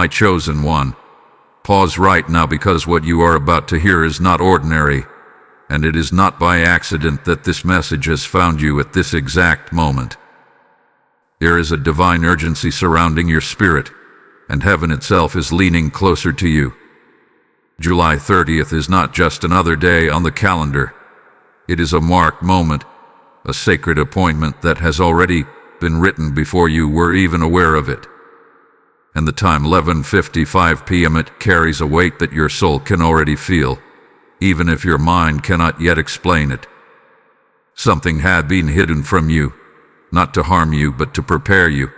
My chosen one, pause right now, because what you are about to hear is not ordinary, and it is not by accident that this message has found you at this exact moment. There is a divine urgency surrounding your spirit, and heaven itself is leaning closer to you. July 30th is not just another day on the calendar. It is a marked moment, a sacred appointment that has already been written before you were even aware of it. And the time, 11:55 p.m., it carries a weight that your soul can already feel, even if your mind cannot yet explain it. Something had been hidden from you, not to harm you, but to prepare you.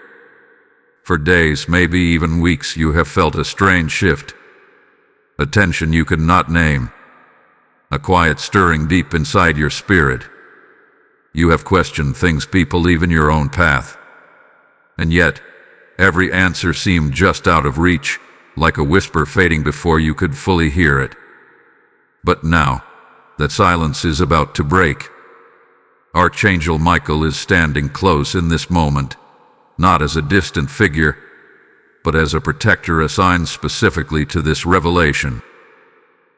For days, maybe even weeks, you have felt a strange shift, a tension you could not name, a quiet stirring deep inside your spirit. You have questioned things, people, even your own path. And yet, every answer seemed just out of reach, like a whisper fading before you could fully hear it. But now, that silence is about to break. Archangel Michael is standing close in this moment, not as a distant figure, but as a protector assigned specifically to this revelation.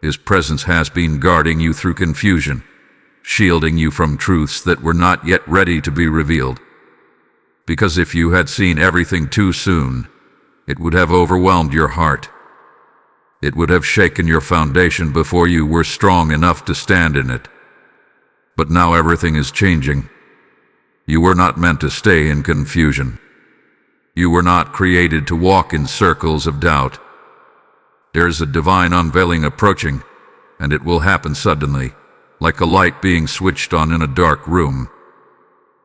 His presence has been guarding you through confusion, shielding you from truths that were not yet ready to be revealed. Because if you had seen everything too soon, it would have overwhelmed your heart. It would have shaken your foundation before you were strong enough to stand in it. But now everything is changing. You were not meant to stay in confusion. You were not created to walk in circles of doubt. There is a divine unveiling approaching, and it will happen suddenly, like a light being switched on in a dark room.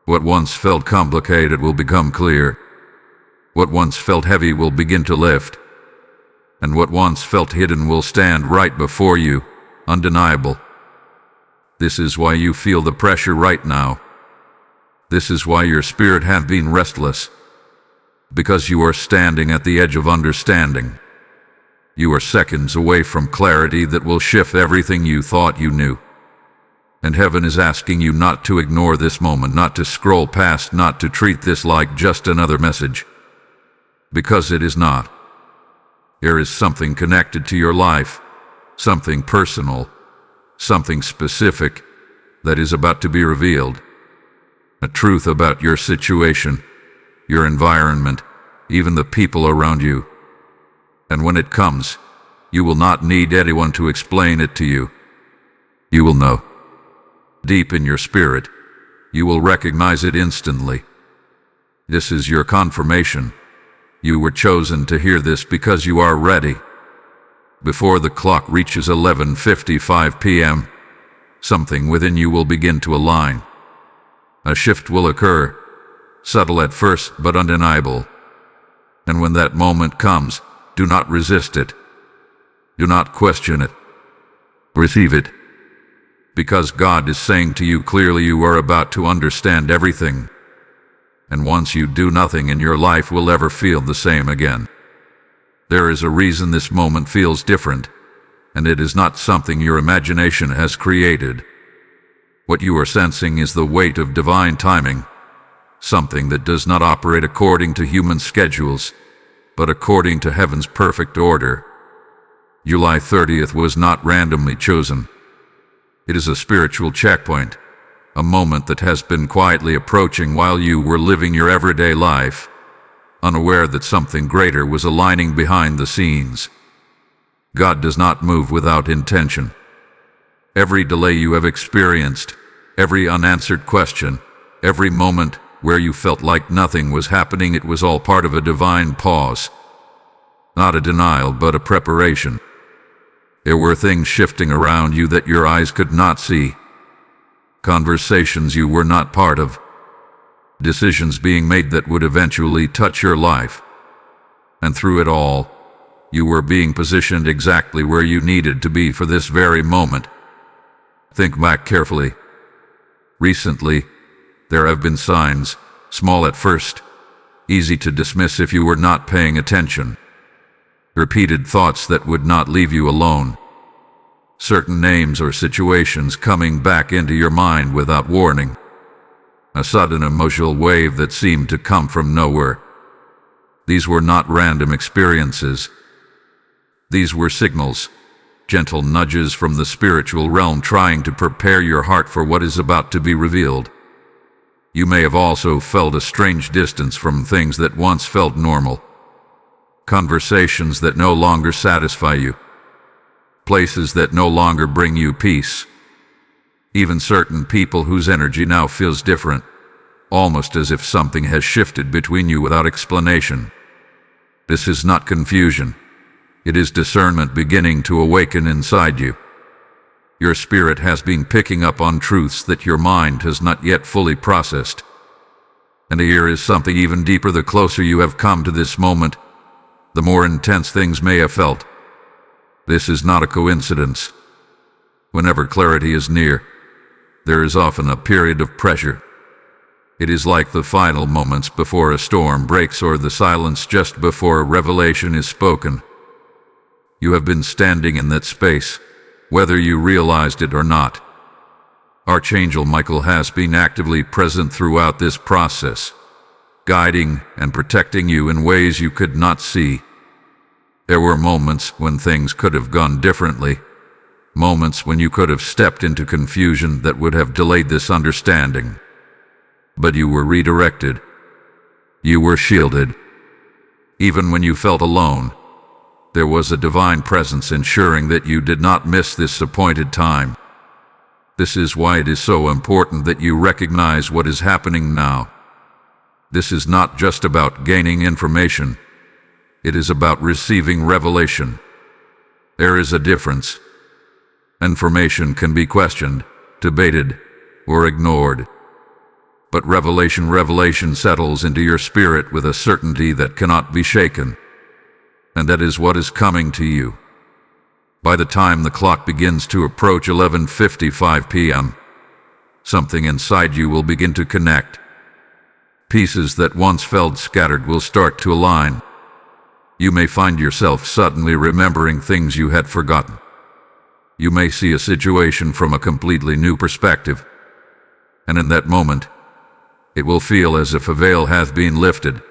What once felt complicated will become clear. What once felt heavy will begin to lift. And what once felt hidden will stand right before you, undeniable. This is why you feel the pressure right now. This is why your spirit has been restless. Because you are standing at the edge of understanding. You are seconds away from clarity that will shift everything you thought you knew. And heaven is asking you not to ignore this moment, not to scroll past, not to treat this like just another message. Because it is not. There is something connected to your life, something personal, something specific that is about to be revealed. A truth about your situation, your environment, even the people around you. And when it comes, you will not need anyone to explain it to you. You will know. Deep in your spirit, you will recognize it instantly. This is your confirmation. You were chosen to hear this because you are ready. Before the clock reaches 11:55 p.m., something within you will begin to align. A shift will occur, subtle at first but undeniable. And when that moment comes, do not resist it. Do not question it. Receive it. Because God is saying to you clearly, you are about to understand everything. And once you do, nothing in your life will ever feel the same again. There is a reason this moment feels different, and it is not something your imagination has created. What you are sensing is the weight of divine timing, something that does not operate according to human schedules, but according to heaven's perfect order. July 30th was not randomly chosen. It is a spiritual checkpoint, a moment that has been quietly approaching while you were living your everyday life, unaware that something greater was aligning behind the scenes. God does not move without intention. Every delay you have experienced, every unanswered question, every moment where you felt like nothing was happening, it was all part of a divine pause. Not a denial, but a preparation. There were things shifting around you that your eyes could not see. Conversations you were not part of. Decisions being made that would eventually touch your life. And through it all, you were being positioned exactly where you needed to be for this very moment. Think back carefully. Recently, there have been signs, small at first, easy to dismiss if you were not paying attention. Repeated thoughts that would not leave you alone. Certain names or situations coming back into your mind without warning. A sudden emotional wave that seemed to come from nowhere. These were not random experiences. These were signals, gentle nudges from the spiritual realm trying to prepare your heart for what is about to be revealed. You may have also felt a strange distance from things that once felt normal. Conversations that no longer satisfy you. Places that no longer bring you peace. Even certain people whose energy now feels different, almost as if something has shifted between you without explanation. This is not confusion. It is discernment beginning to awaken inside you. Your spirit has been picking up on truths that your mind has not yet fully processed. And here is something even deeper. The closer you have come to this moment, the more intense things may have felt. This is not a coincidence. Whenever clarity is near, there is often a period of pressure. It is like the final moments before a storm breaks or the silence just before a revelation is spoken. You have been standing in that space, whether you realized it or not. Archangel Michael has been actively present throughout this process, guiding and protecting you in ways you could not see. There were moments when things could have gone differently, moments when you could have stepped into confusion that would have delayed this understanding. But you were redirected. You were shielded. Even when you felt alone, there was a divine presence ensuring that you did not miss this appointed time. This is why it is so important that you recognize what is happening now. This is not just about gaining information. It is about receiving revelation. There is a difference. Information can be questioned, debated, or ignored. But revelation settles into your spirit with a certainty that cannot be shaken. And that is what is coming to you. By the time the clock begins to approach 11:55 p.m., something inside you will begin to connect. Pieces that once felt scattered will start to align. You may find yourself suddenly remembering things you had forgotten. You may see a situation from a completely new perspective. And in that moment, it will feel as if a veil hath been lifted.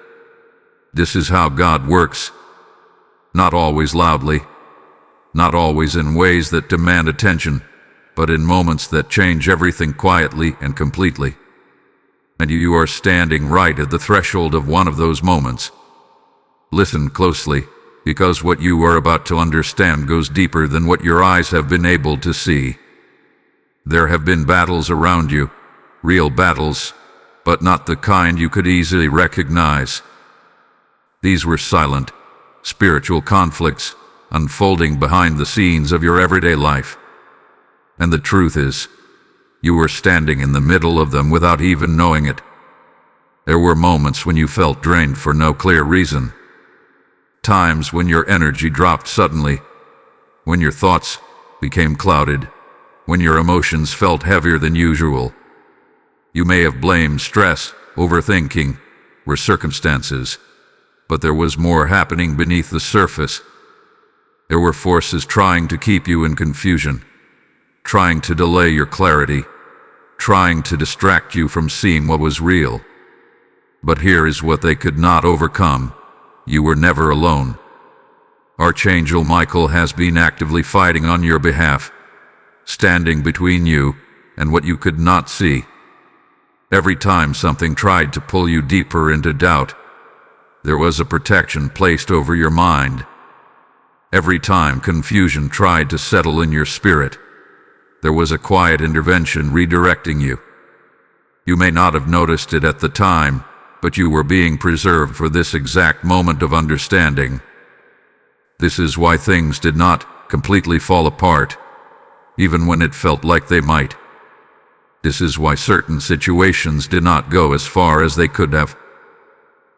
This is how God works. Not always loudly, not always in ways that demand attention, but in moments that change everything quietly and completely. And you are standing right at the threshold of one of those moments. Listen closely, because what you are about to understand goes deeper than what your eyes have been able to see. There have been battles around you, real battles, but not the kind you could easily recognize. These were silent, spiritual conflicts unfolding behind the scenes of your everyday life. And the truth is, you were standing in the middle of them without even knowing it. There were moments when you felt drained for no clear reason. Times when your energy dropped suddenly, when your thoughts became clouded, when your emotions felt heavier than usual. You may have blamed stress, overthinking, or circumstances, but there was more happening beneath the surface. There were forces trying to keep you in confusion, trying to delay your clarity, trying to distract you from seeing what was real. But here is what they could not overcome. You were never alone. Archangel Michael has been actively fighting on your behalf, standing between you and what you could not see. Every time something tried to pull you deeper into doubt, there was a protection placed over your mind. Every time confusion tried to settle in your spirit, there was a quiet intervention redirecting you. You may not have noticed it at the time, but you were being preserved for this exact moment of understanding. This is why things did not completely fall apart, even when it felt like they might. This is why certain situations did not go as far as they could have.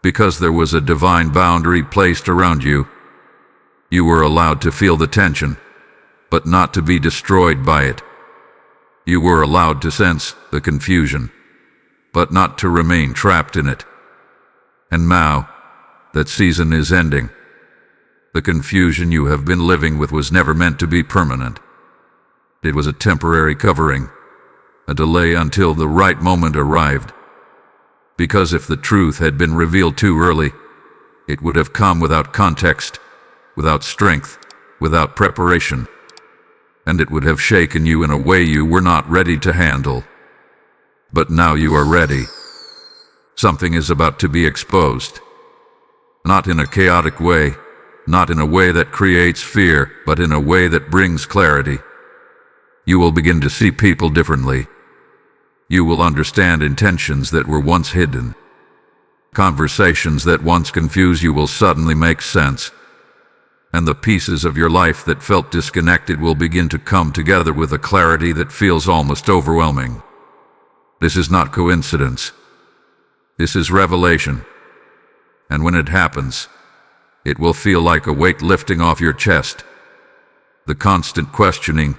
Because there was a divine boundary placed around you. You were allowed to feel the tension, but not to be destroyed by it. You were allowed to sense the confusion, but not to remain trapped in it. And now, that season is ending. The confusion you have been living with was never meant to be permanent. It was a temporary covering, a delay until the right moment arrived. Because if the truth had been revealed too early, it would have come without context, without strength, without preparation, and it would have shaken you in a way you were not ready to handle. But now you are ready. Something is about to be exposed. Not in a chaotic way, not in a way that creates fear, but in a way that brings clarity. You will begin to see people differently. You will understand intentions that were once hidden. Conversations that once confused you will suddenly make sense. And the pieces of your life that felt disconnected will begin to come together with a clarity that feels almost overwhelming. This is not coincidence. This is revelation. And when it happens, it will feel like a weight lifting off your chest. The constant questioning,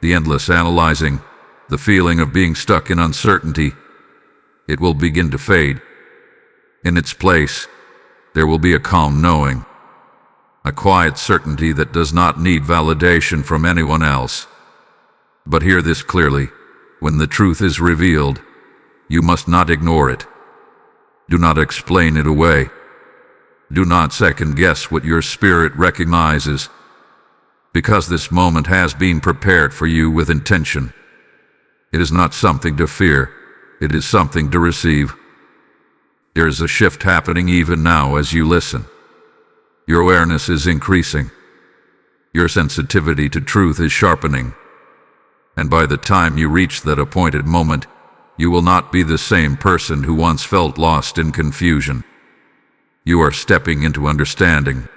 the endless analyzing, the feeling of being stuck in uncertainty, it will begin to fade. In its place, there will be a calm knowing, a quiet certainty that does not need validation from anyone else. But hear this clearly: when the truth is revealed, you must not ignore it. Do not explain it away. Do not second-guess what your spirit recognizes, because this moment has been prepared for you with intention. It is not something to fear, it is something to receive. There is a shift happening even now as you listen. Your awareness is increasing. Your sensitivity to truth is sharpening. And by the time you reach that appointed moment, you will not be the same person who once felt lost in confusion. You are stepping into understanding.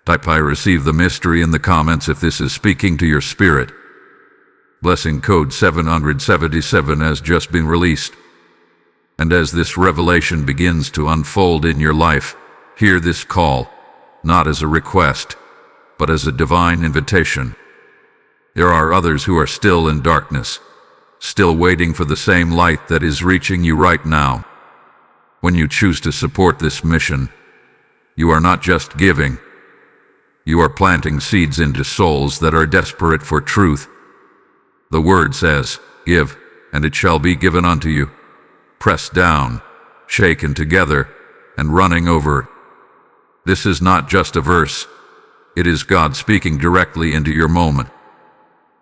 Type "I receive the mystery" in the comments if this is speaking to your spirit. Blessing code 777 has just been released. And as this revelation begins to unfold in your life, hear this call, not as a request, but as a divine invitation. There are others who are still in darkness, still waiting for the same light that is reaching you right now. When you choose to support this mission, you are not just giving. You are planting seeds into souls that are desperate for truth. The word says, "Give, and it shall be given unto you, pressed down, shaken together, and running over." This is not just a verse. It is God speaking directly into your moment.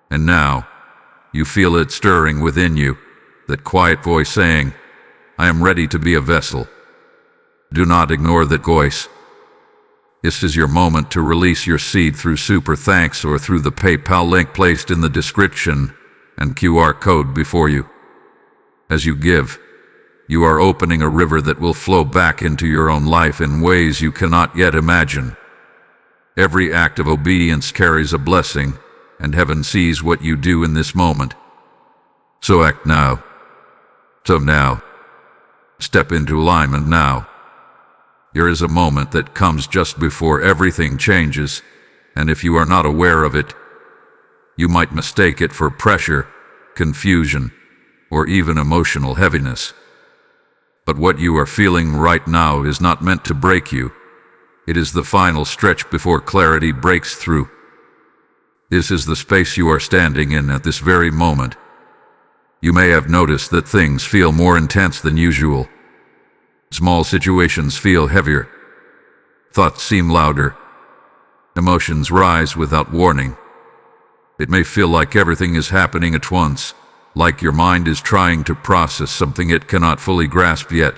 And now, you feel it stirring within you, that quiet voice saying, "I am ready to be a vessel." Do not ignore that voice. This is your moment to release your seed through super thanks or through the PayPal link placed in the description and QR code before you. As you give, you are opening a river that will flow back into your own life in ways you cannot yet imagine. Every act of obedience carries a blessing, and heaven sees what you do in this moment. So act now. So now. Step into alignment now. There is a moment that comes just before everything changes, and if you are not aware of it, you might mistake it for pressure, confusion, or even emotional heaviness. But what you are feeling right now is not meant to break you. It is the final stretch before clarity breaks through. This is the space you are standing in at this very moment. You may have noticed that things feel more intense than usual. Small situations feel heavier. Thoughts seem louder. Emotions rise without warning. It may feel like everything is happening at once, like your mind is trying to process something it cannot fully grasp yet.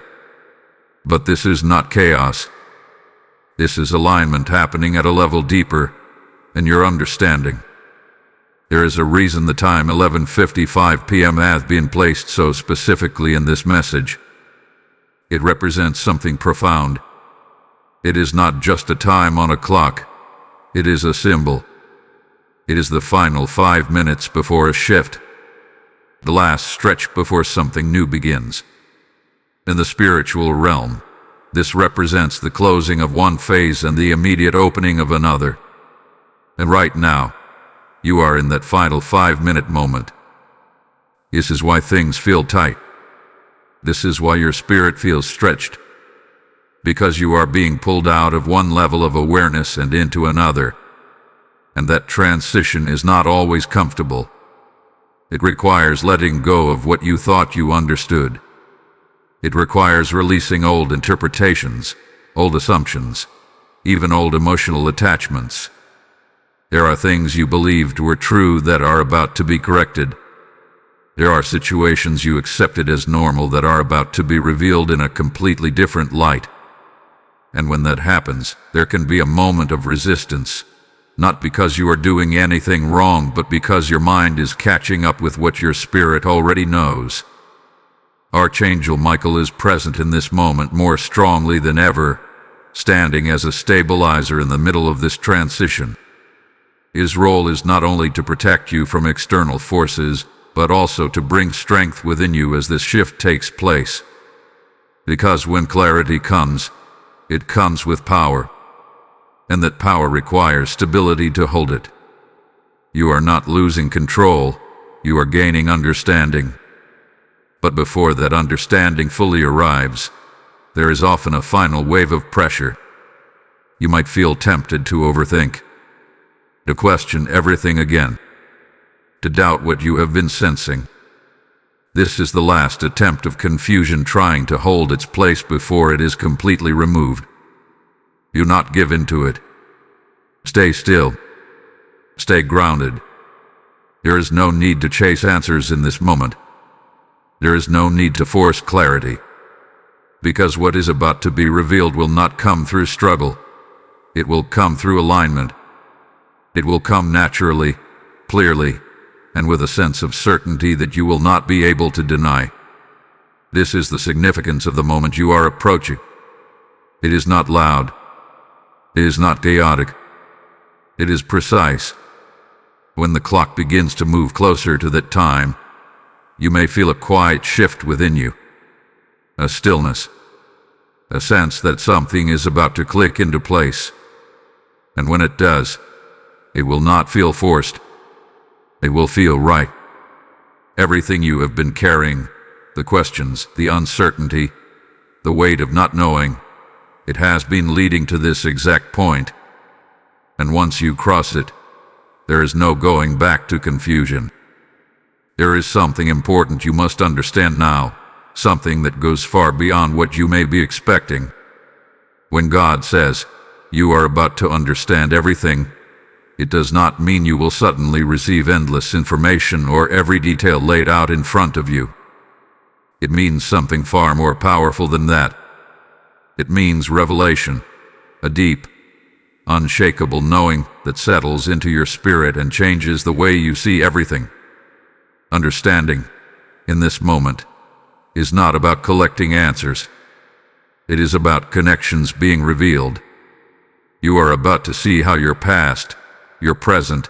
But this is not chaos. This is alignment happening at a level deeper than your understanding. There is a reason the time 11:55 p.m. has been placed so specifically in this message. It represents something profound. It is not just a time on a clock. It is a symbol. It is the final 5 minutes before a shift, the last stretch before something new begins. In the spiritual realm, this represents the closing of one phase and the immediate opening of another. And right now, you are in that final 5-minute moment. This is why things feel tight. This is why your spirit feels stretched. Because you are being pulled out of one level of awareness and into another. And that transition is not always comfortable. It requires letting go of what you thought you understood. It requires releasing old interpretations, old assumptions, even old emotional attachments. There are things you believed were true that are about to be corrected. There are situations you accepted as normal that are about to be revealed in a completely different light. And when that happens, there can be a moment of resistance, not because you are doing anything wrong, but because your mind is catching up with what your spirit already knows. Archangel Michael is present in this moment more strongly than ever, standing as a stabilizer in the middle of this transition. His role is not only to protect you from external forces, but also to bring strength within you as this shift takes place. Because when clarity comes, it comes with power, and that power requires stability to hold it. You are not losing control, you are gaining understanding. But before that understanding fully arrives, there is often a final wave of pressure. You might feel tempted to overthink, to question everything again, to doubt what you have been sensing. This is the last attempt of confusion trying to hold its place before it is completely removed. Do not give in to it. Stay still. Stay grounded. There is no need to chase answers in this moment. There is no need to force clarity, because what is about to be revealed will not come through struggle. It will come through alignment. It will come naturally, clearly, and with a sense of certainty that you will not be able to deny. This is the significance of the moment you are approaching. It is not loud. It is not chaotic. It is precise. When the clock begins to move closer to that time, you may feel a quiet shift within you, a stillness, a sense that something is about to click into place. And when it does, it will not feel forced. It will feel right. Everything you have been carrying, the questions, the uncertainty, the weight of not knowing, it has been leading to this exact point. And once you cross it, there is no going back to confusion. There is something important you must understand now, something that goes far beyond what you may be expecting. When God says, you are about to understand everything, it does not mean you will suddenly receive endless information or every detail laid out in front of you. It means something far more powerful than that. It means revelation, a deep, unshakable knowing that settles into your spirit and changes the way you see everything. Understanding, in this moment, is not about collecting answers. It is about connections being revealed. You are about to see how your past, your present,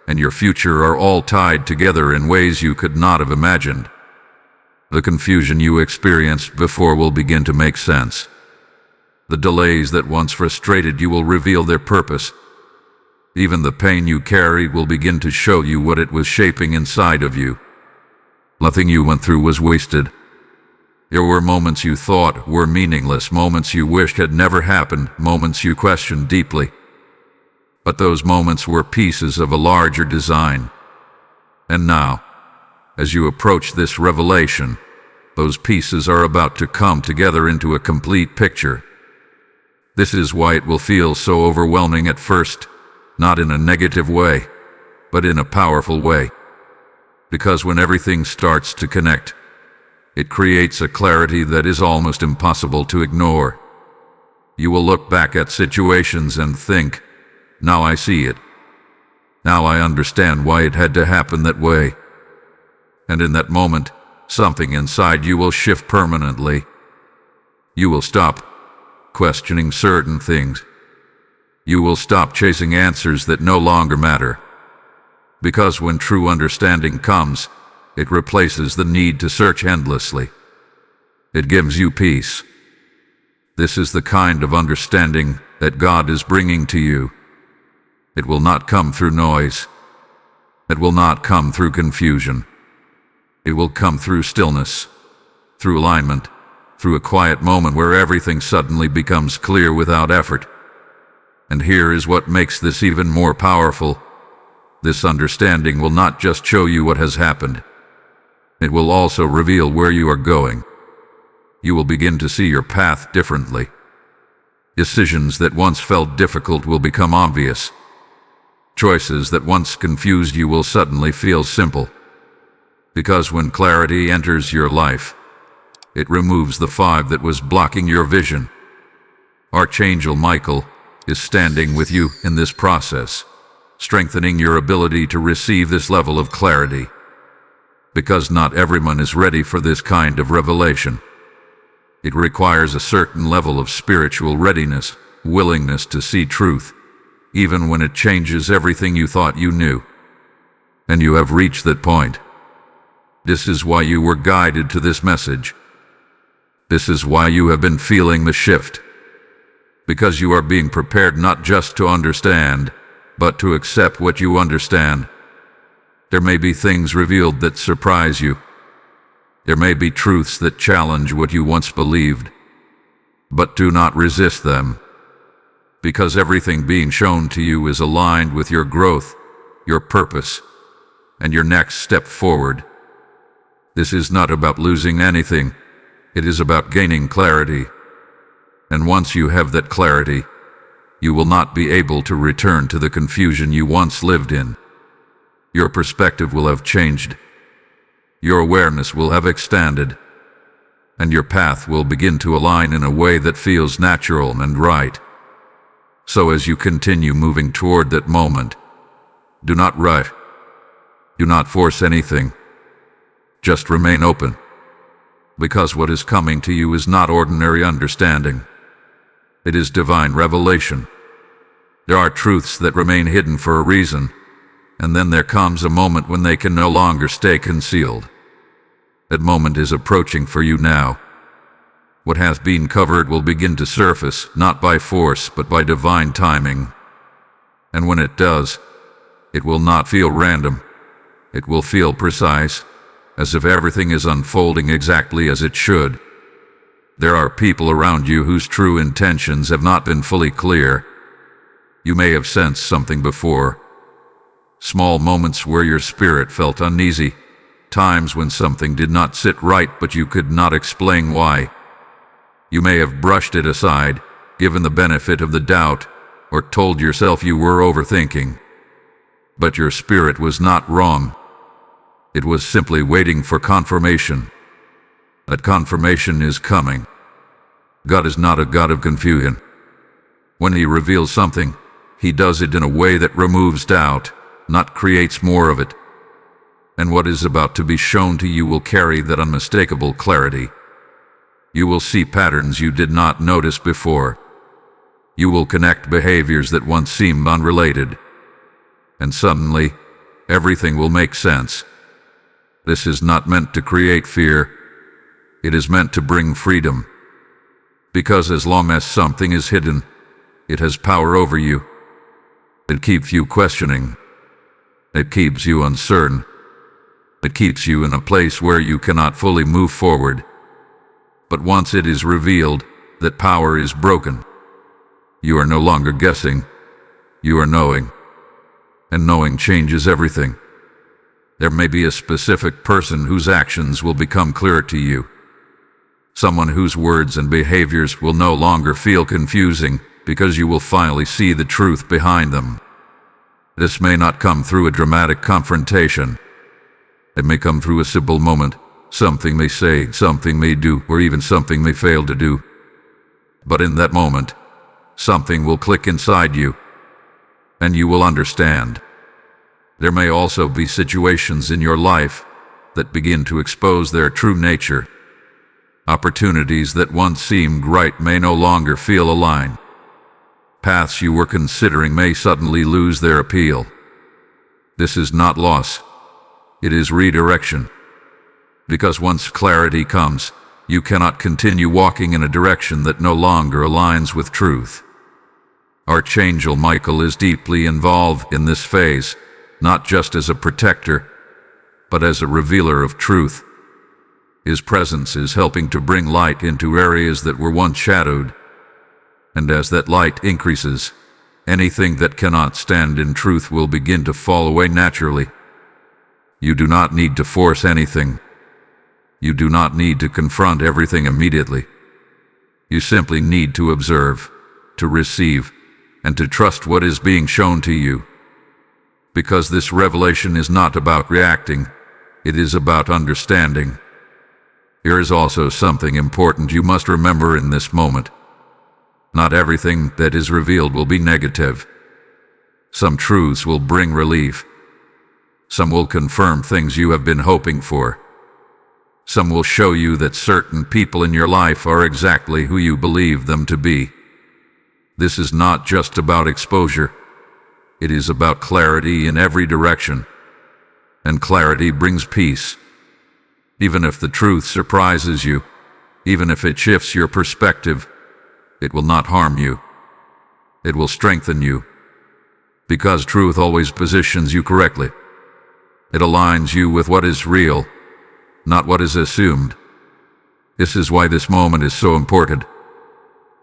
and your future are all tied together in ways you could not have imagined. The confusion you experienced before will begin to make sense. The delays that once frustrated you will reveal their purpose. Even the pain you carried will begin to show you what it was shaping inside of you. Nothing you went through was wasted. There were moments you thought were meaningless, moments you wished had never happened, moments you questioned deeply. But those moments were pieces of a larger design. And now, as you approach this revelation, those pieces are about to come together into a complete picture. This is why it will feel so overwhelming at first, not in a negative way, but in a powerful way. Because when everything starts to connect, it creates a clarity that is almost impossible to ignore. You will look back at situations and think, now I see it. Now I understand why it had to happen that way. And in that moment, something inside you will shift permanently. You will stop questioning certain things. You will stop chasing answers that no longer matter. Because when true understanding comes, it replaces the need to search endlessly. It gives you peace. This is the kind of understanding that God is bringing to you. It will not come through noise. It will not come through confusion. It will come through stillness, through alignment, through a quiet moment where everything suddenly becomes clear without effort. And here is what makes this even more powerful. This understanding will not just show you what has happened. It will also reveal where you are going. You will begin to see your path differently. Decisions that once felt difficult will become obvious. Choices that once confused you will suddenly feel simple. Because when clarity enters your life, it removes the fog that was blocking your vision. Archangel Michael is standing with you in this process, strengthening your ability to receive this level of clarity. Because not everyone is ready for this kind of revelation. It requires a certain level of spiritual readiness, willingness to see truth, even when it changes everything you thought you knew. And you have reached that point. This is why you were guided to this message. This is why you have been feeling the shift. Because you are being prepared not just to understand, but to accept what you understand. There may be things revealed that surprise you. There may be truths that challenge what you once believed. But do not resist them. Because everything being shown to you is aligned with your growth, your purpose, and your next step forward. This is not about losing anything. It is about gaining clarity. And once you have that clarity, you will not be able to return to the confusion you once lived in. Your perspective will have changed. Your awareness will have expanded. And your path will begin to align in a way that feels natural and right. So as you continue moving toward that moment, do not rush. Do not force anything. Just remain open. Because what is coming to you is not ordinary understanding. It is divine revelation. There are truths that remain hidden for a reason, and then there comes a moment when they can no longer stay concealed. That moment is approaching for you now. What has been covered will begin to surface, not by force, but by divine timing. And when it does, it will not feel random. It will feel precise, as if everything is unfolding exactly as it should. There are people around you whose true intentions have not been fully clear. You may have sensed something before. Small moments where your spirit felt uneasy. Times when something did not sit right but you could not explain why. You may have brushed it aside, given the benefit of the doubt, or told yourself you were overthinking. But your spirit was not wrong. It was simply waiting for confirmation. That confirmation is coming. God is not a God of confusion. When He reveals something, He does it in a way that removes doubt, not creates more of it. And what is about to be shown to you will carry that unmistakable clarity. You will see patterns you did not notice before. You will connect behaviors that once seemed unrelated. And suddenly, everything will make sense. This is not meant to create fear. It is meant to bring freedom. Because as long as something is hidden, it has power over you. It keeps you questioning. It keeps you uncertain. It keeps you in a place where you cannot fully move forward. But once it is revealed, that power is broken. You are no longer guessing. You are knowing. And knowing changes everything. There may be a specific person whose actions will become clear to you. Someone whose words and behaviors will no longer feel confusing because you will finally see the truth behind them. This may not come through a dramatic confrontation. It may come through a simple moment. Something may say, something may do, or even something may fail to do. But in that moment, something will click inside you, and you will understand. There may also be situations in your life that begin to expose their true nature. Opportunities that once seemed right may no longer feel aligned. Paths you were considering may suddenly lose their appeal. This is not loss. It is redirection. Because once clarity comes, you cannot continue walking in a direction that no longer aligns with truth. Archangel Michael is deeply involved in this phase, not just as a protector, but as a revealer of truth. His presence is helping to bring light into areas that were once shadowed. And as that light increases, anything that cannot stand in truth will begin to fall away naturally. You do not need to force anything. You do not need to confront everything immediately. You simply need to observe. to receive, and to trust what is being shown to you. Because this revelation is not about reacting, it is about understanding. Here is also something important you must remember in this moment. Not everything that is revealed will be negative. Some truths will bring relief. Some will confirm things you have been hoping for. Some will show you that certain people in your life are exactly who you believe them to be. This is not just about exposure. It is about clarity in every direction. And clarity brings peace. Even if the truth surprises you, even if it shifts your perspective, it will not harm you. It will strengthen you. Because truth always positions you correctly. It aligns you with what is real, not what is assumed. This is why this moment is so important.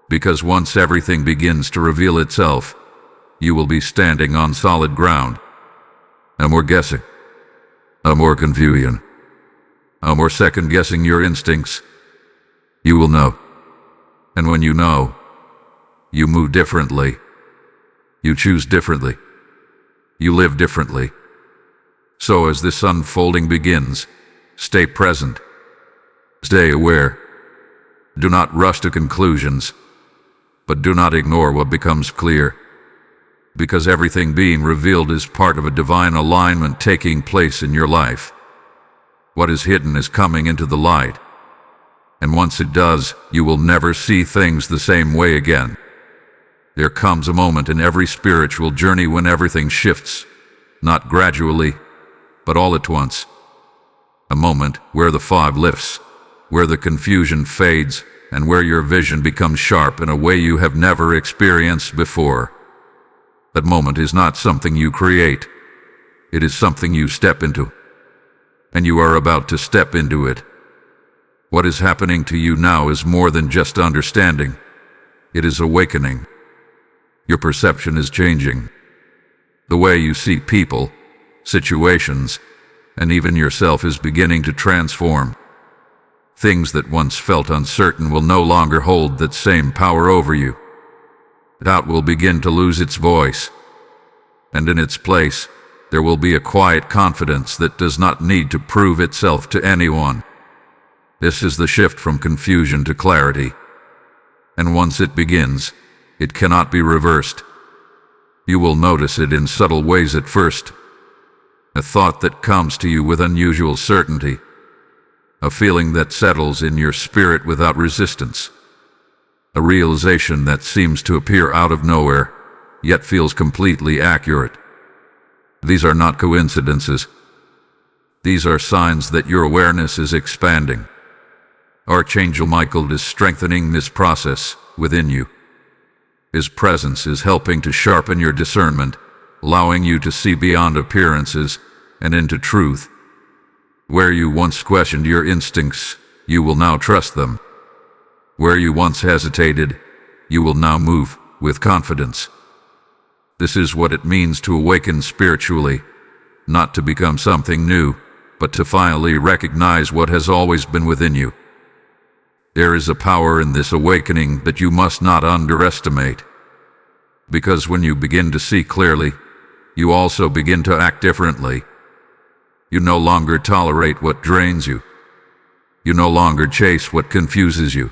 Because once everything begins to reveal itself, you will be standing on solid ground. No more guessing. No more confusion. No more second-guessing your instincts. You will know. And when you know, you move differently. You choose differently. You live differently. So as this unfolding begins, stay present. Stay aware. Do not rush to conclusions, but do not ignore what becomes clear. Because everything being revealed is part of a divine alignment taking place in your life. What is hidden is coming into the light. And once it does, you will never see things the same way again. There comes a moment in every spiritual journey when everything shifts, not gradually, but all at once. A moment where the fog lifts, where the confusion fades, and where your vision becomes sharp in a way you have never experienced before. That moment is not something you create. It is something you step into. And you are about to step into it. What is happening to you now is more than just understanding. It is awakening. Your perception is changing. The way you see people, situations, and even yourself is beginning to transform. Things that once felt uncertain will no longer hold that same power over you. Doubt will begin to lose its voice, and in its place, there will be a quiet confidence that does not need to prove itself to anyone. This is the shift from confusion to clarity, and once it begins, it cannot be reversed. You will notice it in subtle ways at first. A thought that comes to you with unusual certainty, a feeling that settles in your spirit without resistance. A realization that seems to appear out of nowhere, yet feels completely accurate. These are not coincidences. These are signs that your awareness is expanding. Archangel Michael is strengthening this process within you. His presence is helping to sharpen your discernment, allowing you to see beyond appearances and into truth. Where you once questioned your instincts, you will now trust them. Where you once hesitated, you will now move with confidence. This is what it means to awaken spiritually, not to become something new, but to finally recognize what has always been within you. There is a power in this awakening that you must not underestimate. Because when you begin to see clearly, you also begin to act differently. You no longer tolerate what drains you. You no longer chase what confuses you.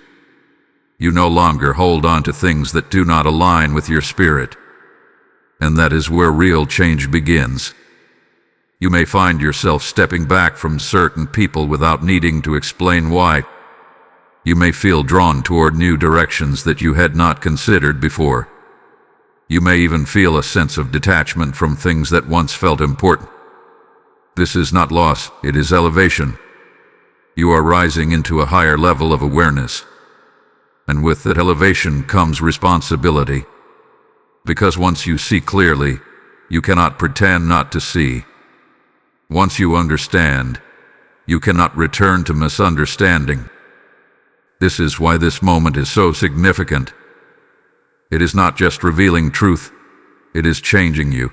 You no longer hold on to things that do not align with your spirit. And that is where real change begins. You may find yourself stepping back from certain people without needing to explain why. You may feel drawn toward new directions that you had not considered before. You may even feel a sense of detachment from things that once felt important. This is not loss, it is elevation. You are rising into a higher level of awareness. And with that elevation comes responsibility. Because once you see clearly, you cannot pretend not to see. Once you understand, you cannot return to misunderstanding. This is why this moment is so significant. It is not just revealing truth, it is changing you.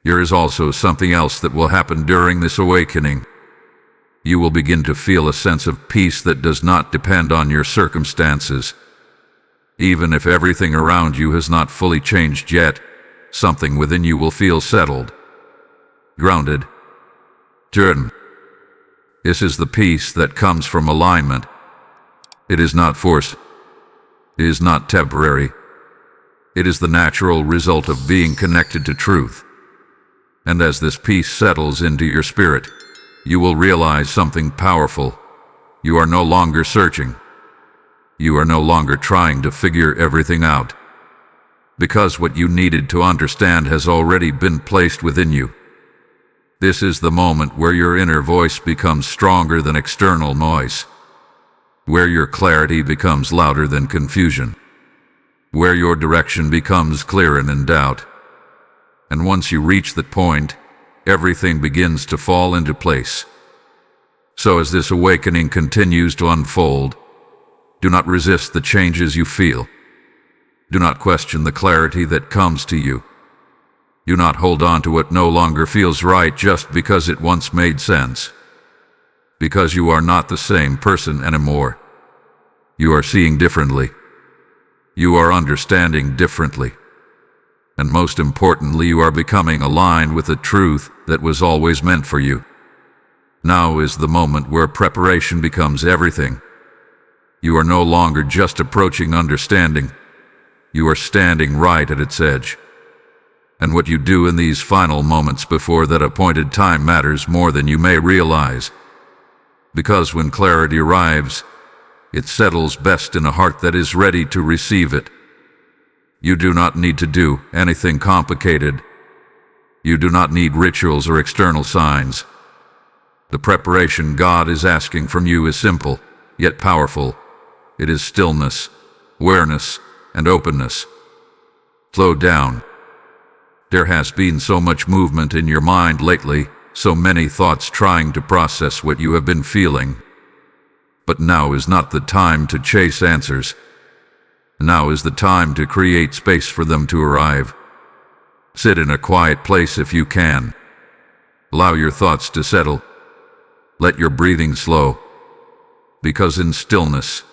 There is also something else that will happen during this awakening. You will begin to feel a sense of peace that does not depend on your circumstances. Even if everything around you has not fully changed yet, something within you will feel settled, grounded, certain. This is the peace that comes from alignment. It is not force. It is not temporary. It is the natural result of being connected to truth. And as this peace settles into your spirit, you will realize something powerful. You are no longer searching. You are no longer trying to figure everything out, because what you needed to understand has already been placed within you. This is the moment where your inner voice becomes stronger than external noise, where your clarity becomes louder than confusion, where your direction becomes clearer than doubt. And once you reach that point, everything begins to fall into place. So as this awakening continues to unfold, do not resist the changes you feel. Do not question the clarity that comes to you. Do not hold on to what no longer feels right just because it once made sense. Because you are not the same person anymore. You are seeing differently. You are understanding differently. And most importantly, you are becoming aligned with the truth that was always meant for you. Now is the moment where preparation becomes everything. You are no longer just approaching understanding. You are standing right at its edge. And what you do in these final moments before that appointed time matters more than you may realize. Because when clarity arrives, it settles best in a heart that is ready to receive it. You do not need to do anything complicated. You do not need rituals or external signs. The preparation God is asking from you is simple, yet powerful. It is stillness, awareness, and openness. Slow down. There has been so much movement in your mind lately, so many thoughts trying to process what you have been feeling. But now is not the time to chase answers. Now is the time to create space for them to arrive. Sit in a quiet place if you can. Allow your thoughts to settle. Let your breathing slow. Because in stillness,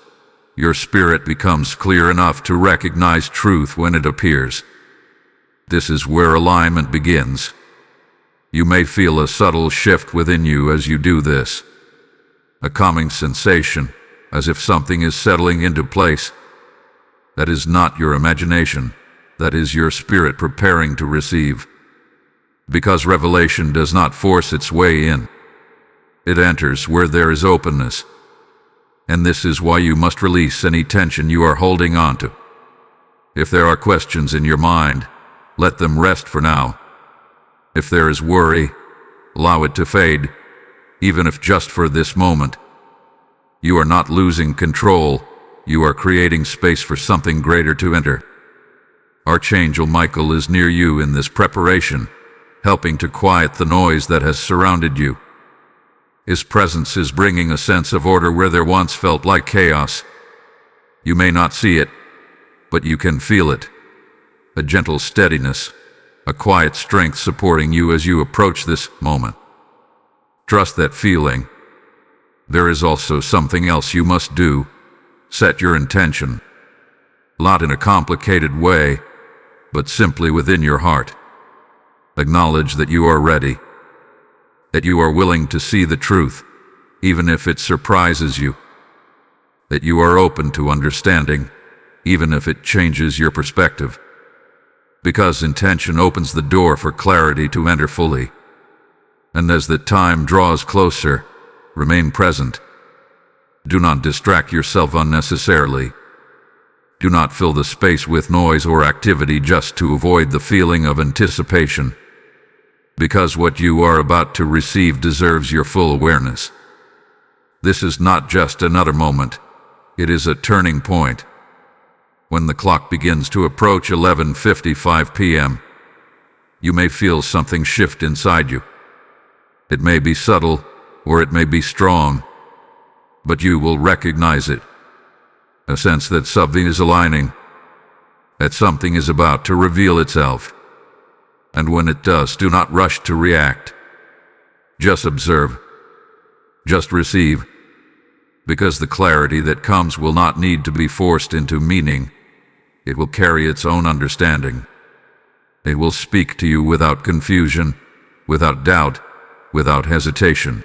your spirit becomes clear enough to recognize truth when it appears. This is where alignment begins. You may feel a subtle shift within you as you do this. A calming sensation, as if something is settling into place. That is not your imagination. That is your spirit preparing to receive. Because revelation does not force its way in. It enters where there is openness. And this is why you must release any tension you are holding on to. If there are questions in your mind, let them rest for now. If there is worry, allow it to fade, even if just for this moment. You are not losing control, you are creating space for something greater to enter. Archangel Michael is near you in this preparation, helping to quiet the noise that has surrounded you. His presence is bringing a sense of order where there once felt like chaos. You may not see it, but you can feel it. A gentle steadiness, a quiet strength supporting you as you approach this moment. Trust that feeling. There is also something else you must do. Set your intention. Not in a complicated way, but simply within your heart. Acknowledge that you are ready. That you are willing to see the truth, even if it surprises you. That you are open to understanding, even if it changes your perspective. Because intention opens the door for clarity to enter fully. And as the time draws closer, remain present. Do not distract yourself unnecessarily. Do not fill the space with noise or activity just to avoid the feeling of anticipation. Because what you are about to receive deserves your full awareness. This is not just another moment. It is a turning point. When the clock begins to approach 11:55 p.m., you may feel something shift inside you. It may be subtle, or it may be strong, but you will recognize it. A sense that something is aligning, that something is about to reveal itself. And when it does, do not rush to react. Just observe. Just receive. Because the clarity that comes will not need to be forced into meaning. It will carry its own understanding. It will speak to you without confusion, without doubt, without hesitation.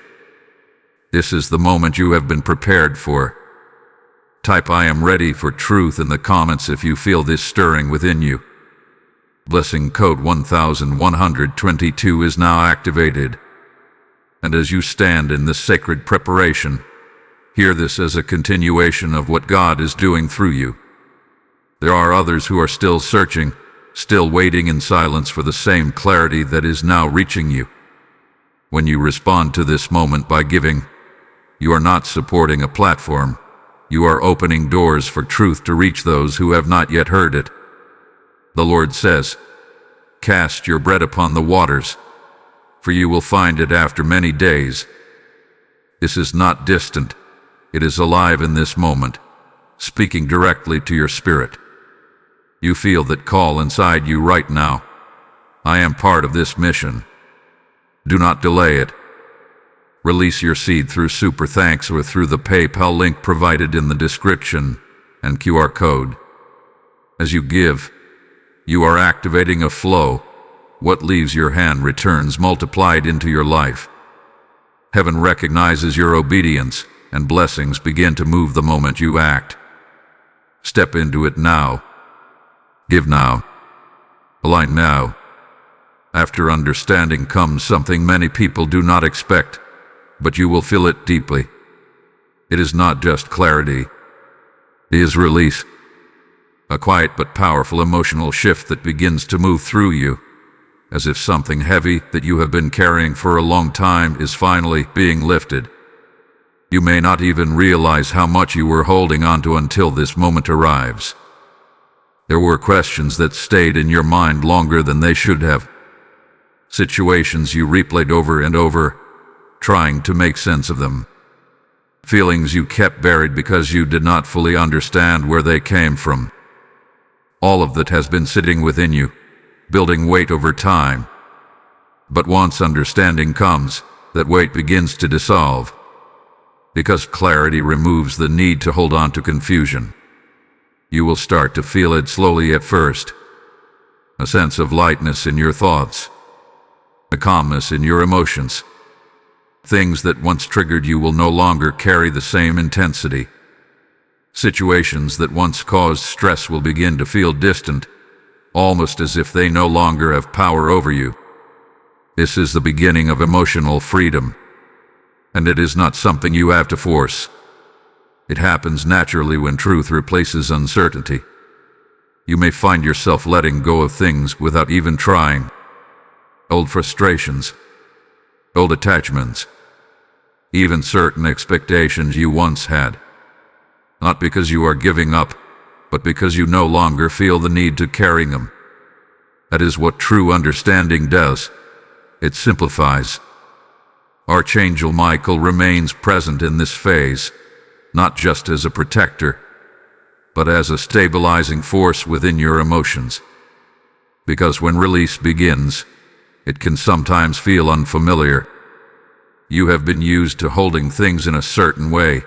This is the moment you have been prepared for. Type "I am ready for truth" in the comments if you feel this stirring within you. Blessing code 1122 is now activated. And as you stand in this sacred preparation, hear this as a continuation of what God is doing through you. There are others who are still searching, still waiting in silence for the same clarity that is now reaching you. When you respond to this moment by giving, you are not supporting a platform. You are opening doors for truth to reach those who have not yet heard it. The Lord says, "Cast your bread upon the waters, for you will find it after many days." This is not distant. It is alive in this moment, speaking directly to your spirit. You feel that call inside you right now. I am part of this mission. Do not delay it. Release your seed through Super Thanks or through the PayPal link provided in the description and QR code. As you give, you are activating a flow. What leaves your hand returns multiplied into your life. Heaven recognizes your obedience, and blessings begin to move the moment you act. Step into it now. Give now. Align now. After understanding comes something many people do not expect, but you will feel it deeply. It is not just clarity. It is release. A quiet but powerful emotional shift that begins to move through you, as if something heavy that you have been carrying for a long time is finally being lifted. You may not even realize how much you were holding onto until this moment arrives. There were questions that stayed in your mind longer than they should have. Situations you replayed over and over, trying to make sense of them. Feelings you kept buried because you did not fully understand where they came from. All of that has been sitting within you, building weight over time. But once understanding comes, that weight begins to dissolve. Because clarity removes the need to hold on to confusion. You will start to feel it slowly at first. A sense of lightness in your thoughts. A calmness in your emotions. Things that once triggered you will no longer carry the same intensity. Situations that once caused stress will begin to feel distant, almost as if they no longer have power over you. This is the beginning of emotional freedom. And it is not something you have to force. It happens naturally when truth replaces uncertainty. You may find yourself letting go of things without even trying. Old frustrations, old attachments, even certain expectations you once had. Not because you are giving up, but because you no longer feel the need to carry them. That is what true understanding does. It simplifies. Archangel Michael remains present in this phase, not just as a protector, but as a stabilizing force within your emotions. Because when release begins, it can sometimes feel unfamiliar. You have been used to holding things in a certain way,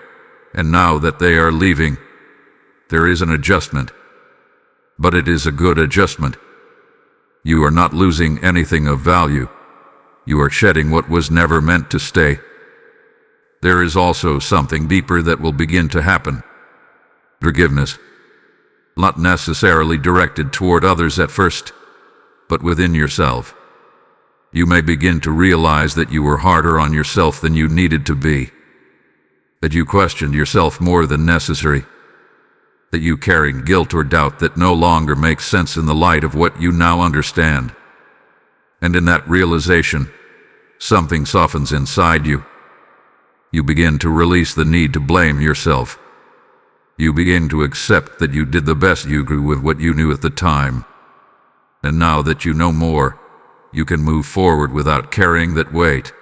and now that they are leaving, there is an adjustment. But it is a good adjustment. You are not losing anything of value. You are shedding what was never meant to stay. There is also something deeper that will begin to happen. Forgiveness. Not necessarily directed toward others at first, but within yourself. You may begin to realize that you were harder on yourself than you needed to be. That you questioned yourself more than necessary. That you carried guilt or doubt that no longer makes sense in the light of what you now understand. And in that realization, something softens inside you. You begin to release the need to blame yourself. You begin to accept that you did the best you could with what you knew at the time. And now that you know more, you can move forward without carrying that weight.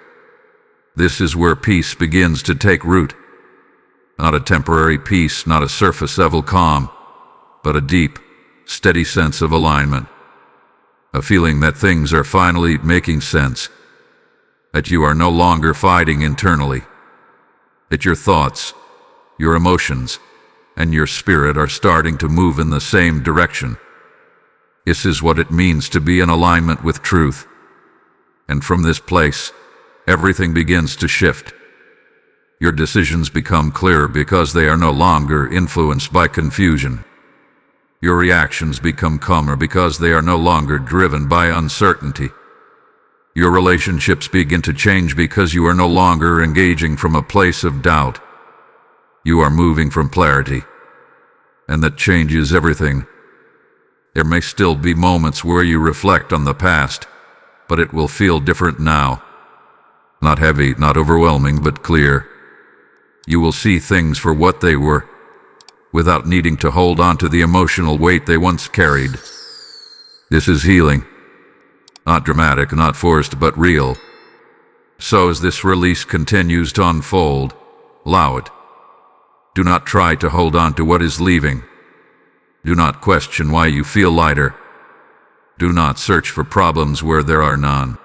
This is where peace begins to take root. Not a temporary peace, not a surface-level calm, but a deep, steady sense of alignment. A feeling that things are finally making sense. That you are no longer fighting internally. That your thoughts, your emotions, and your spirit are starting to move in the same direction. This is what it means to be in alignment with truth. And from this place, everything begins to shift. Your decisions become clearer because they are no longer influenced by confusion. Your reactions become calmer because they are no longer driven by uncertainty. Your relationships begin to change because you are no longer engaging from a place of doubt. You are moving from clarity, and that changes everything. There may still be moments where you reflect on the past, but it will feel different now. Not heavy, not overwhelming, but clear. You will see things for what they were, without needing to hold on to the emotional weight they once carried. This is healing. Not dramatic, not forced, but real. So as this release continues to unfold, allow it. Do not try to hold on to what is leaving. Do not question why you feel lighter. Do not search for problems where there are none.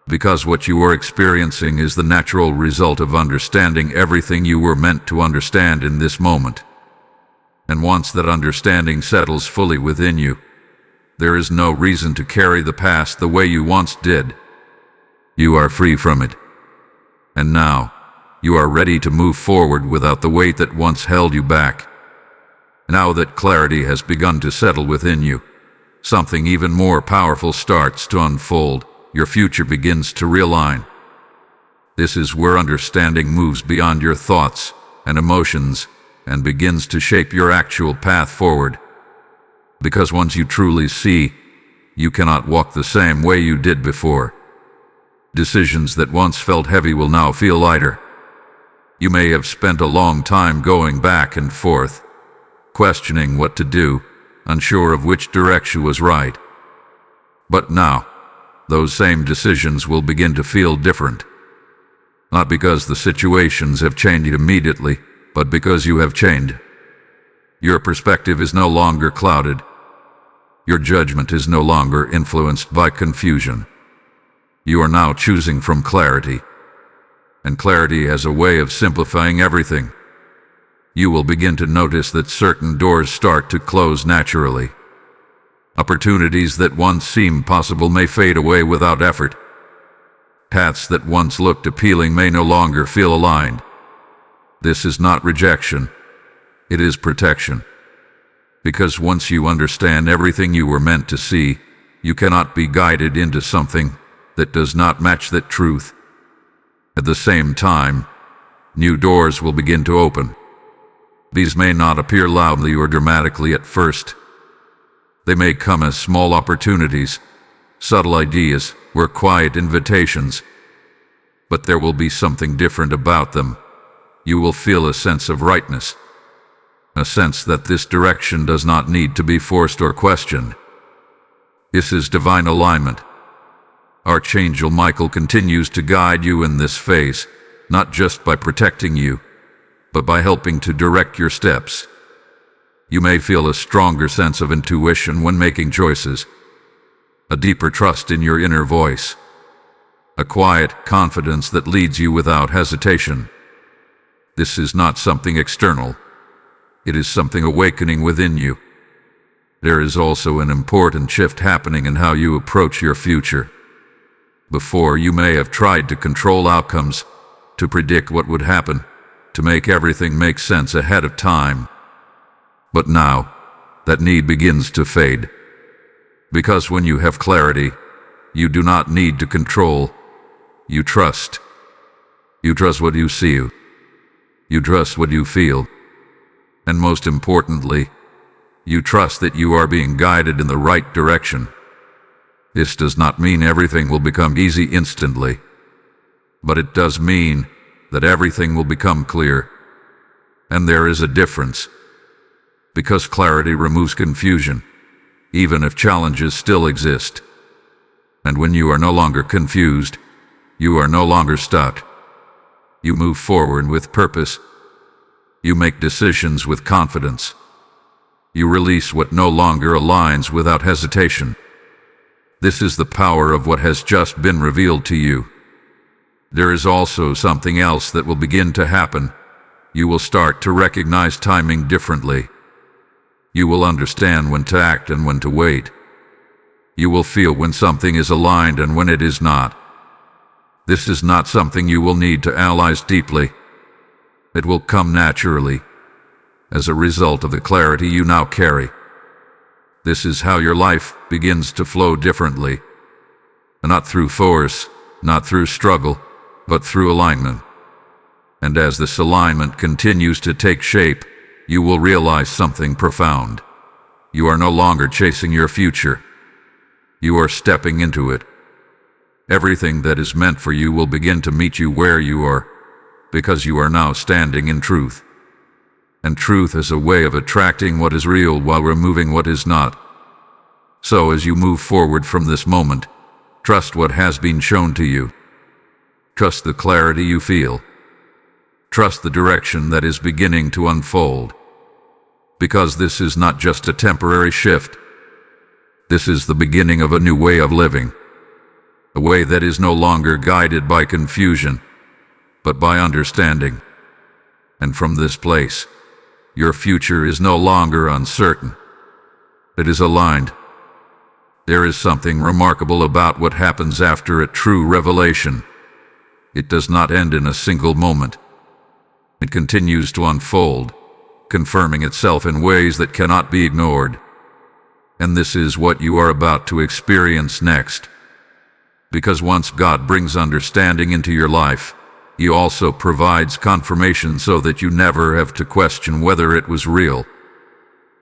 Because what you are experiencing is the natural result of understanding everything you were meant to understand in this moment. And once that understanding settles fully within you, there is no reason to carry the past the way you once did. You are free from it. And now, you are ready to move forward without the weight that once held you back. Now that clarity has begun to settle within you, something even more powerful starts to unfold. Your future begins to realign. This is where understanding moves beyond your thoughts and emotions and begins to shape your actual path forward. Because once you truly see, you cannot walk the same way you did before. Decisions that once felt heavy will now feel lighter. You may have spent a long time going back and forth, questioning what to do, unsure of which direction was right. But now, those same decisions will begin to feel different. Not because the situations have changed immediately, but because you have changed. Your perspective is no longer clouded. Your judgment is no longer influenced by confusion. You are now choosing from clarity. And clarity has a way of simplifying everything. You will begin to notice that certain doors start to close naturally. Opportunities that once seemed possible may fade away without effort. Paths that once looked appealing may no longer feel aligned. This is not rejection. It is protection. Because once you understand everything you were meant to see, you cannot be guided into something that does not match that truth. At the same time, new doors will begin to open. These may not appear loudly or dramatically at first. They may come as small opportunities, subtle ideas, or quiet invitations. But there will be something different about them. You will feel a sense of rightness. A sense that this direction does not need to be forced or questioned. This is divine alignment. Archangel Michael continues to guide you in this phase, not just by protecting you, but by helping to direct your steps. You may feel a stronger sense of intuition when making choices, a deeper trust in your inner voice, a quiet confidence that leads you without hesitation. This is not something external. It is something awakening within you. There is also an important shift happening in how you approach your future. Before, you may have tried to control outcomes, to predict what would happen, to make everything make sense ahead of time. But now, that need begins to fade. Because when you have clarity, you do not need to control. You trust. You trust what you see. You trust what you feel. And most importantly, you trust that you are being guided in the right direction. This does not mean everything will become easy instantly, but it does mean that everything will become clear. And there is a difference, because clarity removes confusion, even if challenges still exist. And when you are no longer confused, you are no longer stuck. You move forward with purpose. You make decisions with confidence. You release what no longer aligns without hesitation. This is the power of what has just been revealed to you. There is also something else that will begin to happen. You will start to recognize timing differently. You will understand when to act and when to wait. You will feel when something is aligned and when it is not. This is not something you will need to analyze deeply. It will come naturally, as a result of the clarity you now carry. This is how your life begins to flow differently. Not through force, not through struggle, but through alignment. And as this alignment continues to take shape, you will realize something profound. You are no longer chasing your future. You are stepping into it. Everything that is meant for you will begin to meet you where you are, because you are now standing in truth. And truth is a way of attracting what is real while removing what is not. So as you move forward from this moment, trust what has been shown to you. Trust the clarity you feel. Trust the direction that is beginning to unfold. Because this is not just a temporary shift. This is the beginning of a new way of living. A way that is no longer guided by confusion, but by understanding. And from this place, your future is no longer uncertain. It is aligned. There is something remarkable about what happens after a true revelation. It does not end in a single moment. It continues to unfold, confirming itself in ways that cannot be ignored. And this is what you are about to experience next. Because once God brings understanding into your life, He also provides confirmation so that you never have to question whether it was real.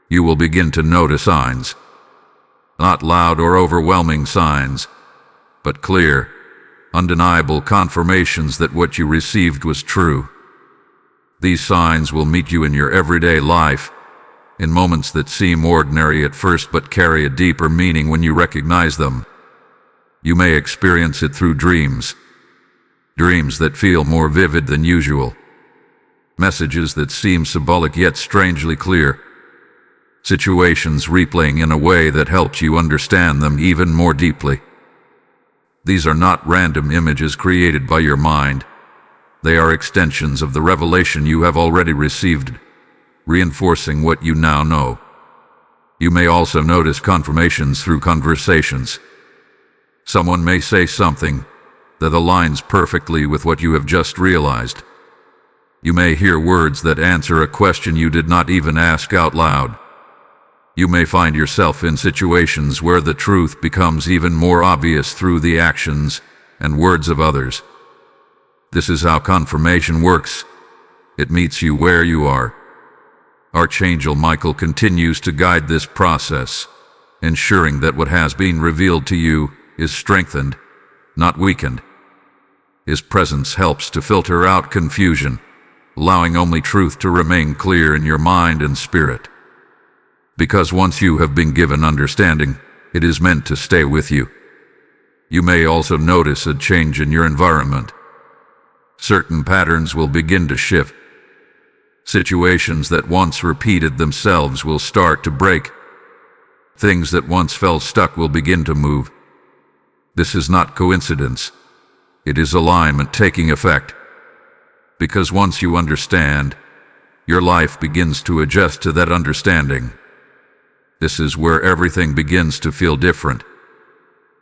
You will begin to notice signs. Not loud or overwhelming signs, but clear, undeniable confirmations that what you received was true. These signs will meet you in your everyday life, in moments that seem ordinary at first but carry a deeper meaning when you recognize them. You may experience it through dreams. Dreams that feel more vivid than usual. Messages that seem symbolic yet strangely clear. Situations replaying in a way that helps you understand them even more deeply. These are not random images created by your mind. They are extensions of the revelation you have already received, reinforcing what you now know. You may also notice confirmations through conversations. Someone may say something that aligns perfectly with what you have just realized. You may hear words that answer a question you did not even ask out loud. You may find yourself in situations where the truth becomes even more obvious through the actions and words of others. This is how confirmation works. It meets you where you are. Archangel Michael continues to guide this process, ensuring that what has been revealed to you is strengthened, not weakened. His presence helps to filter out confusion, allowing only truth to remain clear in your mind and spirit. Because once you have been given understanding, it is meant to stay with you. You may also notice a change in your environment. Certain patterns will begin to shift. Situations that once repeated themselves will start to break. Things that once felt stuck will begin to move. This is not coincidence. It is alignment taking effect. Because once you understand, your life begins to adjust to that understanding. This is where everything begins to feel different.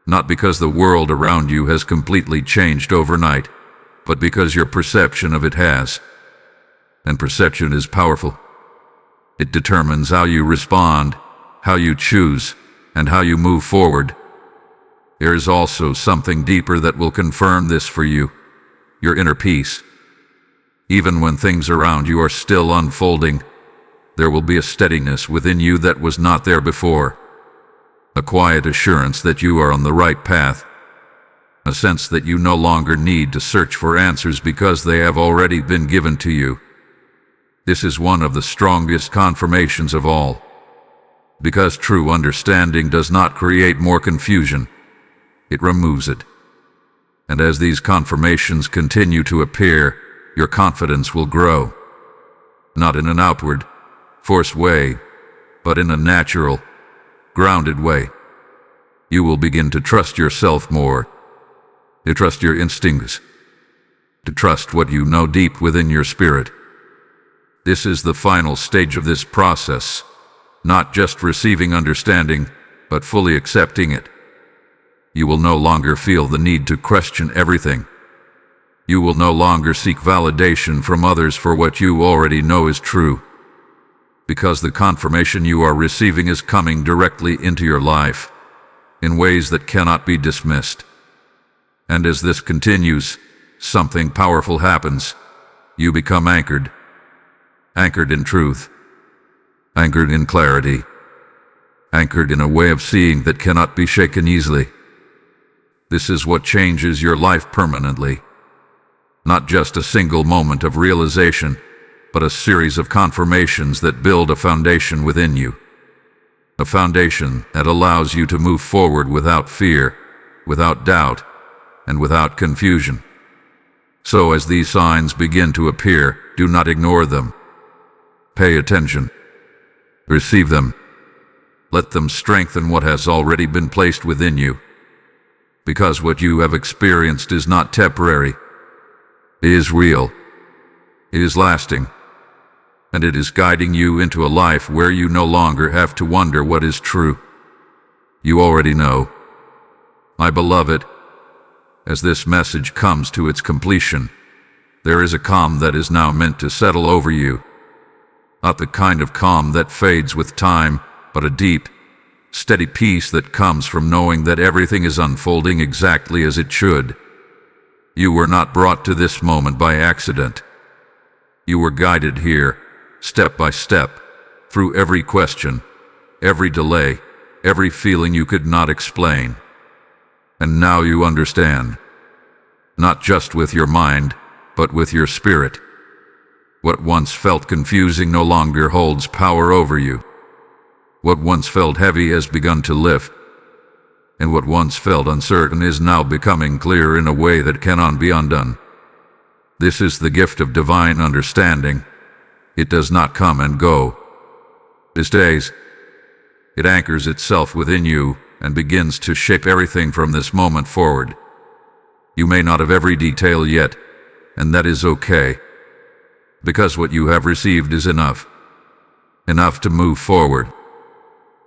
Not because the world around you has completely changed overnight, but because your perception of it has. And perception is powerful. It determines how you respond, how you choose, and how you move forward. There is also something deeper that will confirm this for you, your inner peace. Even when things around you are still unfolding, there will be a steadiness within you that was not there before. A quiet assurance that you are on the right path. A sense that you no longer need to search for answers because they have already been given to you. This is one of the strongest confirmations of all. Because true understanding does not create more confusion. It removes it. And as these confirmations continue to appear, your confidence will grow. Not in an outward, forced way, but in a natural, grounded way. You will begin to trust yourself more, to trust your instincts, to trust what you know deep within your spirit. This is the final stage of this process, not just receiving understanding, but fully accepting it. You will no longer feel the need to question everything. You will no longer seek validation from others for what you already know is true, because the confirmation you are receiving is coming directly into your life in ways that cannot be dismissed. And as this continues, something powerful happens. You become anchored in truth, anchored in clarity, anchored in a way of seeing that cannot be shaken easily. This is what changes your life permanently. Not just a single moment of realization, but a series of confirmations that build a foundation within you. A foundation that allows you to move forward without fear, without doubt, and without confusion. So as these signs begin to appear, do not ignore them. Pay attention. Receive them. Let them strengthen what has already been placed within you. Because what you have experienced is not temporary. It is real. It is lasting. And it is guiding you into a life where you no longer have to wonder what is true. You already know. My beloved, as this message comes to its completion, there is a calm that is now meant to settle over you. Not the kind of calm that fades with time, but a deep, steady peace that comes from knowing that everything is unfolding exactly as it should. You were not brought to this moment by accident. You were guided here, step by step, through every question, every delay, every feeling you could not explain. And now you understand. Not just with your mind, but with your spirit. What once felt confusing no longer holds power over you. What once felt heavy has begun to lift. And what once felt uncertain is now becoming clear in a way that cannot be undone. This is the gift of divine understanding. It does not come and go. It stays. It anchors itself within you and begins to shape everything from this moment forward. You may not have every detail yet, and that is okay, because what you have received is enough. Enough to move forward.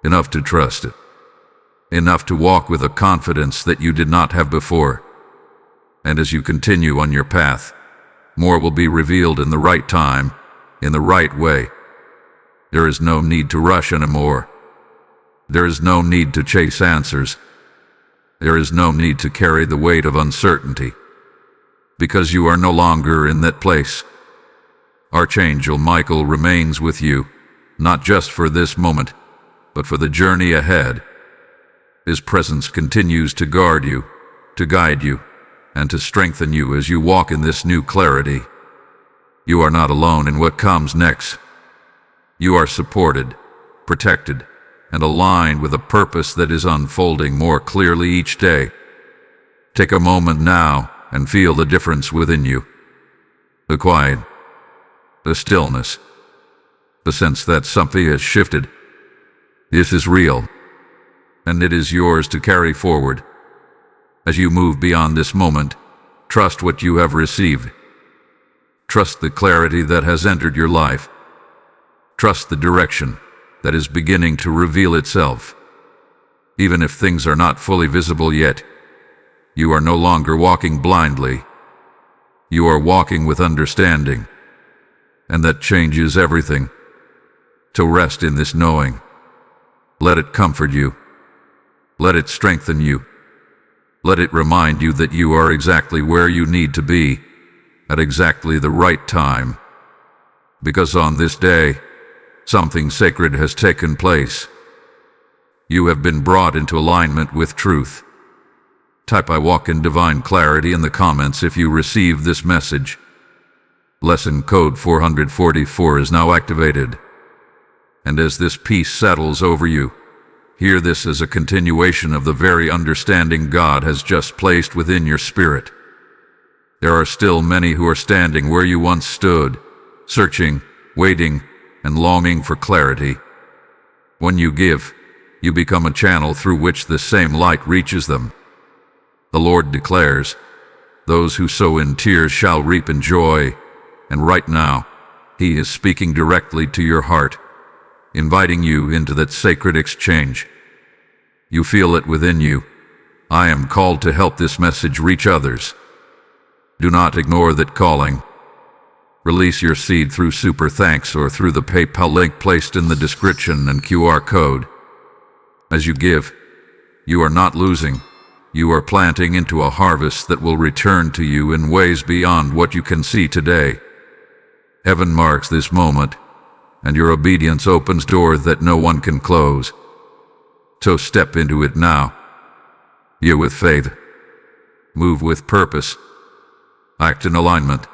Enough to trust it. Enough to walk with a confidence that you did not have before. And as you continue on your path, more will be revealed in the right time, in the right way. There is no need to rush anymore. There is no need to chase answers. There is no need to carry the weight of uncertainty, because you are no longer in that place. Archangel Michael remains with you, not just for this moment, but for the journey ahead. His presence continues to guard you, to guide you, and to strengthen you as you walk in this new clarity. You are not alone in what comes next. You are supported, protected, and aligned with a purpose that is unfolding more clearly each day. Take a moment now and feel the difference within you. The quiet, the stillness, the sense that something has shifted. This is real, and it is yours to carry forward. As you move beyond this moment, trust what you have received. Trust the clarity that has entered your life. Trust the direction that is beginning to reveal itself. Even if things are not fully visible yet, you are no longer walking blindly. You are walking with understanding, and that changes everything. To rest in this knowing. Let it comfort you. Let it strengthen you. Let it remind you that you are exactly where you need to be, at exactly the right time. Because on this day, something sacred has taken place. You have been brought into alignment with truth. Type "I walk in divine clarity" in the comments if you receive this message. Lesson code 444 is now activated. And as this peace settles over you, hear this as a continuation of the very understanding God has just placed within your spirit. There are still many who are standing where you once stood, searching, waiting, and longing for clarity. When you give, you become a channel through which the same light reaches them. The Lord declares, "Those who sow in tears shall reap in joy," and right now, He is speaking directly to your heart, inviting you into that sacred exchange. You feel it within you. I am called to help this message reach others. Do not ignore that calling. Release your seed through Super Thanks or through the PayPal link placed in the description and QR code. As you give, you are not losing. You are planting into a harvest that will return to you in ways beyond what you can see today. Heaven marks this moment, and your obedience opens doors that no one can close. So step into it now. You with faith. Move with purpose. Act in alignment.